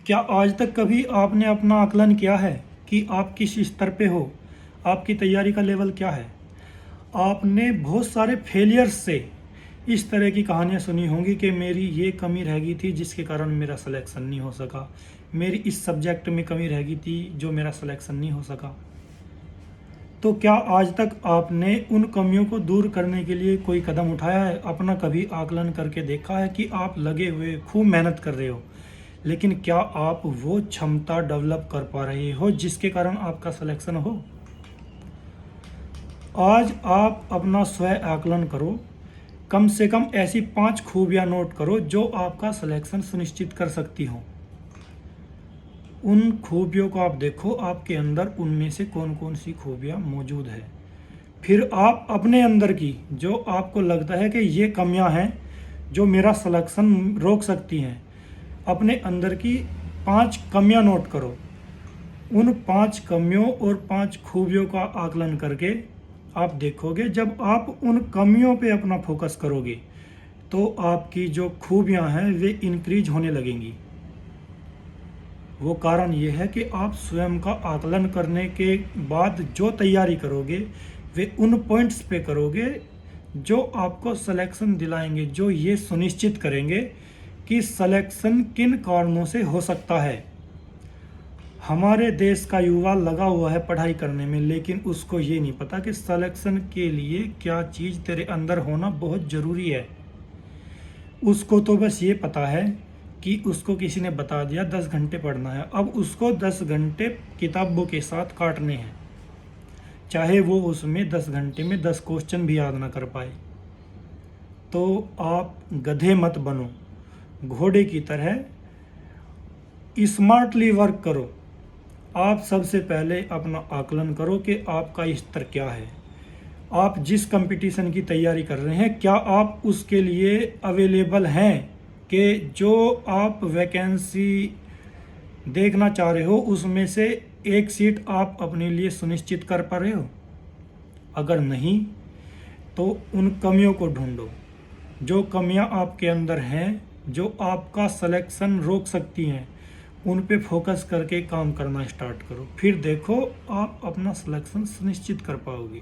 क्या आज तक कभी आपने अपना आकलन किया है कि आप किस स्तर पे हो, आपकी तैयारी का लेवल क्या है। आपने बहुत सारे फेलियर्स से इस तरह की कहानियाँ सुनी होंगी कि मेरी ये कमी रह गई थी जिसके कारण मेरा सिलेक्शन नहीं हो सका, मेरी इस सब्जेक्ट में कमी रह गई थी जो मेरा सिलेक्शन नहीं हो सका। तो क्या आज तक आपने उन कमियों को दूर करने के लिए कोई कदम उठाया है? अपना कभी आकलन करके देखा है कि आप लगे हुए खूब मेहनत कर रहे हो, लेकिन क्या आप वो क्षमता डेवलप कर पा रहे हो जिसके कारण आपका सिलेक्शन हो? आज आप अपना स्वयं आकलन करो, कम से कम ऐसी 5 खूबियां नोट करो जो आपका सिलेक्शन सुनिश्चित कर सकती हो। उन खूबियों को आप देखो, आपके अंदर उनमें से कौन कौन सी खूबियां मौजूद है। फिर आप अपने अंदर की जो आपको लगता है कि ये कमियां हैं जो मेरा सिलेक्शन रोक सकती हैं, अपने अंदर की 5 कमियां नोट करो। उन 5 कमियों और 5 खूबियों का आकलन करके आप देखोगे, जब आप उन कमियों पे अपना फोकस करोगे तो आपकी जो खूबियां हैं वे इंक्रीज होने लगेंगी। वो कारण ये है कि आप स्वयं का आकलन करने के बाद जो तैयारी करोगे वे उन पॉइंट्स पे करोगे जो आपको सिलेक्शन दिलाएंगे, जो ये सुनिश्चित करेंगे कि सिलेक्शन किन कारणों से हो सकता है। हमारे देश का युवा लगा हुआ है पढ़ाई करने में, लेकिन उसको ये नहीं पता कि सिलेक्शन के लिए क्या चीज़ तेरे अंदर होना बहुत ज़रूरी है। उसको तो बस ये पता है कि उसको किसी ने बता दिया 10 घंटे पढ़ना है, अब उसको 10 घंटे किताबों के साथ काटने हैं, चाहे वो उसमें 10 घंटे में 10 क्वेश्चन भी याद ना कर पाए। तो आप गधे मत बनो, घोड़े की तरह स्मार्टली वर्क करो। आप सबसे पहले अपना आकलन करो कि आपका स्तर क्या है। आप जिस कंपटीशन की तैयारी कर रहे हैं, क्या आप उसके लिए अवेलेबल हैं कि जो आप वैकेंसी देखना चाह रहे हो उसमें से एक सीट आप अपने लिए सुनिश्चित कर पा रहे हो? अगर नहीं तो उन कमियों को ढूंढो, जो कमियां आपके अंदर हैं जो आपका सिलेक्शन रोक सकती हैं, उन पे फोकस करके काम करना स्टार्ट करो। फिर देखो आप अपना सिलेक्शन सुनिश्चित कर पाओगे।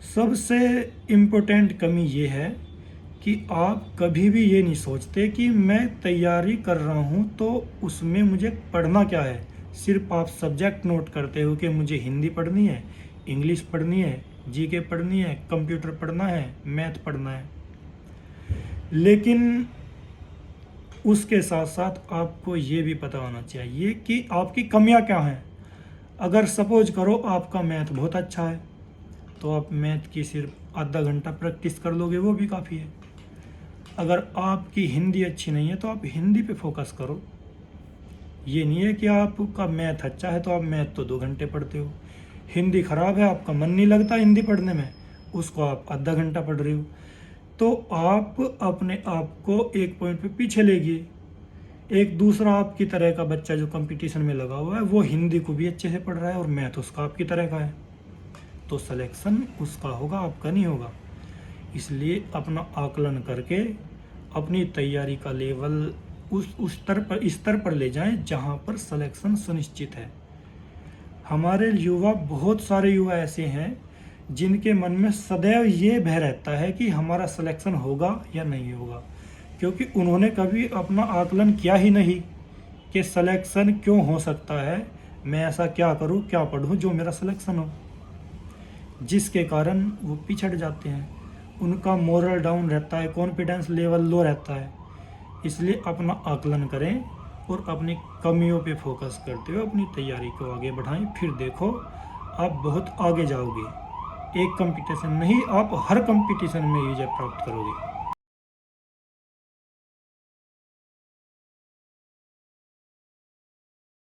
सबसे इम्पोर्टेंट कमी ये है कि आप कभी भी ये नहीं सोचते कि मैं तैयारी कर रहा हूँ तो उसमें मुझे पढ़ना क्या है। सिर्फ आप सब्जेक्ट नोट करते हो कि मुझे हिंदी पढ़नी है, इंग्लिश पढ़नी है, जीके पढ़नी है, कंप्यूटर पढ़ना है, मैथ पढ़ना है। लेकिन उसके साथ साथ आपको ये भी पता होना चाहिए कि आपकी कमियां क्या हैं। अगर सपोज करो आपका मैथ बहुत अच्छा है तो आप मैथ की सिर्फ आधा घंटा प्रैक्टिस कर लोगे, वो भी काफ़ी है। अगर आपकी हिंदी अच्छी नहीं है तो आप हिंदी पे फोकस करो। ये नहीं है कि आपका मैथ अच्छा है तो आप मैथ तो 2 घंटे पढ़ते हो, हिंदी ख़राब है, आपका मन नहीं लगता हिंदी पढ़ने में, उसको आप आधा घंटा पढ़ रहे हो। तो आप अपने आप को एक पॉइंट पे पीछे लेगिए। एक दूसरा आपकी तरह का बच्चा जो कंपटीशन में लगा हुआ है वो हिंदी को भी अच्छे से पढ़ रहा है और मैथ उसका आपकी तरह का है, तो सिलेक्शन उसका होगा, आपका नहीं होगा। इसलिए अपना आकलन करके अपनी तैयारी का लेवल उस स्तर पर ले जाएं जहां पर सिलेक्शन सुनिश्चित है। हमारे युवा, बहुत सारे युवा ऐसे हैं जिनके मन में सदैव ये भय रहता है कि हमारा सिलेक्शन होगा या नहीं होगा, क्योंकि उन्होंने कभी अपना आकलन किया ही नहीं कि सिलेक्शन क्यों हो सकता है, मैं ऐसा क्या करूं, क्या पढ़ूं जो मेरा सिलेक्शन हो, जिसके कारण वो पिछड़ जाते हैं। उनका मोरल डाउन रहता है, कॉन्फिडेंस लेवल लो रहता है। इसलिए अपना आकलन करें और अपनी कमियों पे फोकस करते हुए अपनी तैयारी को आगे बढ़ाएं। फिर देखो आप बहुत आगे जाओगे। एक कंपटीशन नहीं, आप हर कंपटीशन में विजय प्राप्त करोगे।